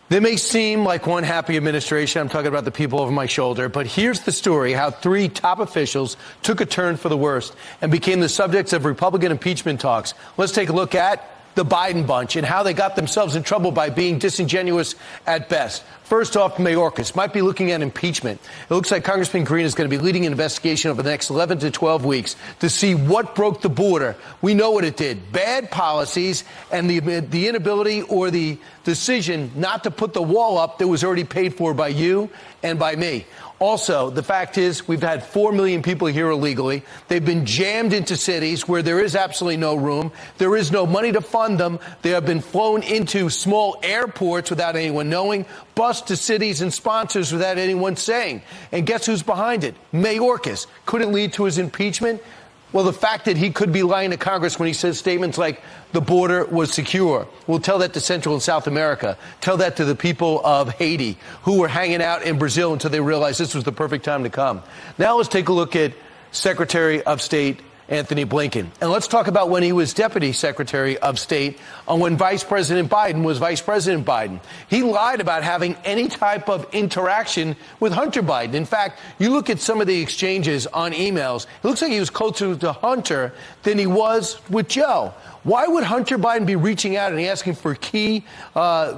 They may seem like one happy administration. I'm talking about the people over my shoulder. But here's the story, how 3 top officials took a turn for the worst and became the subjects of Republican impeachment talks. Let's take a look at the Biden bunch and how they got themselves in trouble by being disingenuous at best. First off, Mayorkas might be looking at impeachment. It looks like Congressman Green is going to be leading an investigation over the next 11 to 12 weeks to see what broke the border. We know what it did. Bad policies and the inability or the decision not to put the wall up that was already paid for by you and by me. Also, the fact is we've had 4 million people here illegally. They've been jammed into cities where there is absolutely no room. There is no money to fund them. They have been flown into small airports without anyone knowing, bused to cities and sponsors without anyone saying. And guess who's behind it? Mayorkas. Could it lead to his impeachment? Well, the fact that he could be lying to Congress when he says statements like the border was secure. We'll tell that to Central and South America. Tell that to the people of Haiti who were hanging out in Brazil until they realized this was the perfect time to come. Now let's take a look at Secretary of State Anthony Blinken. And let's talk about when he was Deputy Secretary of State and when Vice President Biden was Vice President Biden. He lied about having any type of interaction with Hunter Biden. In fact, you look at some of the exchanges on emails, it looks like he was closer to Hunter than he was with Joe. Why would Hunter Biden be reaching out and asking for key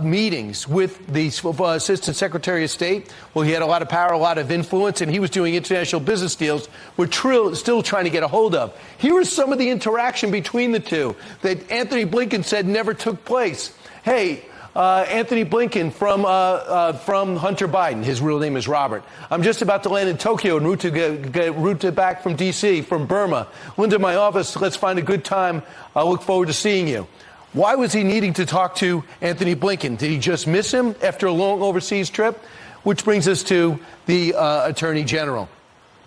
meetings with the Assistant Secretary of State? Well, he had a lot of power, a lot of influence, and he was doing international business deals we're still trying to get a hold of. Here is some of the interaction between the two that Anthony Blinken said never took place. Hey, Anthony Blinken from Hunter Biden. His real name is Robert. I'm just about to land in Tokyo en route to back from D.C., from Burma. Linda, my office, let's find a good time. I look forward to seeing you. Why was he needing to talk to Anthony Blinken? Did he just miss him after a long overseas trip? Which brings us to the Attorney General.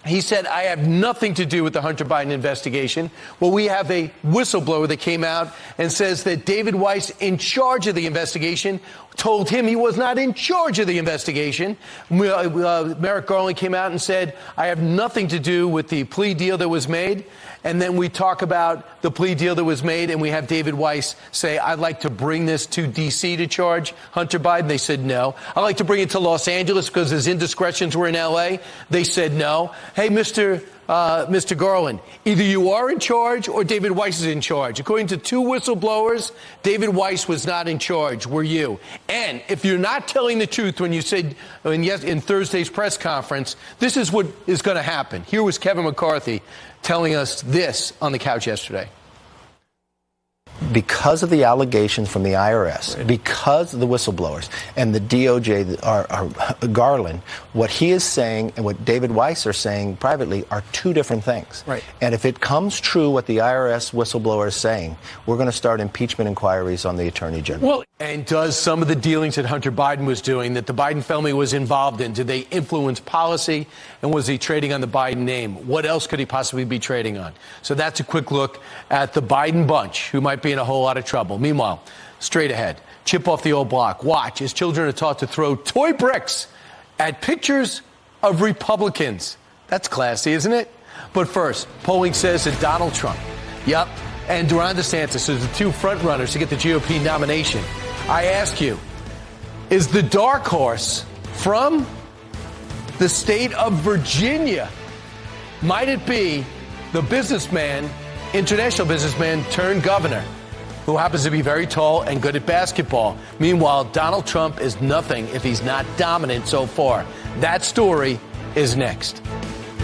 He said, I have nothing to do with the Hunter Biden investigation. Well, we have a whistleblower that came out and says that David Weiss, in charge of the investigation, told him he was not in charge of the investigation. Merrick Garland came out and said, I have nothing to do with the plea deal that was made. And then we talk about the plea deal that was made, and we have David Weiss say, I'd like to bring this to D.C. to charge Hunter Biden. They said no. I'd like to bring it to Los Angeles because his indiscretions were in L.A. They said no. Hey, Mr. Garland, either you are in charge or David Weiss is in charge. According to 2 whistleblowers, David Weiss was not in charge. Were you? And if you're not telling the truth when you said in Thursday's press conference, this is what is going to happen. Here was Kevin McCarthy telling us this on the couch yesterday. Because of the allegations from the IRS, because of the whistleblowers and the DOJ, Garland, what he is saying and what David Weiss are saying privately are 2 different things. Right. And if it comes true what the IRS whistleblower is saying, we're going to start impeachment inquiries on the Attorney General. Well, and does some of the dealings that Hunter Biden was doing, that the Biden family was involved in, did they influence policy? And was he trading on the Biden name? What else could he possibly be trading on? So that's a quick look at the Biden bunch, who might be in a whole lot of trouble. Meanwhile, straight ahead, chip off the old block. Watch as children are taught to throw toy bricks at pictures of Republicans. That's classy, isn't it? But first, polling says that Donald Trump, and Ron DeSantis are the 2 frontrunners to get the GOP nomination. I ask you, is the dark horse from the state of Virginia, might it be the businessman, international businessman turned governor, who happens to be very tall and good at basketball? Meanwhile, Donald Trump is nothing if he's not dominant so far. That story is next.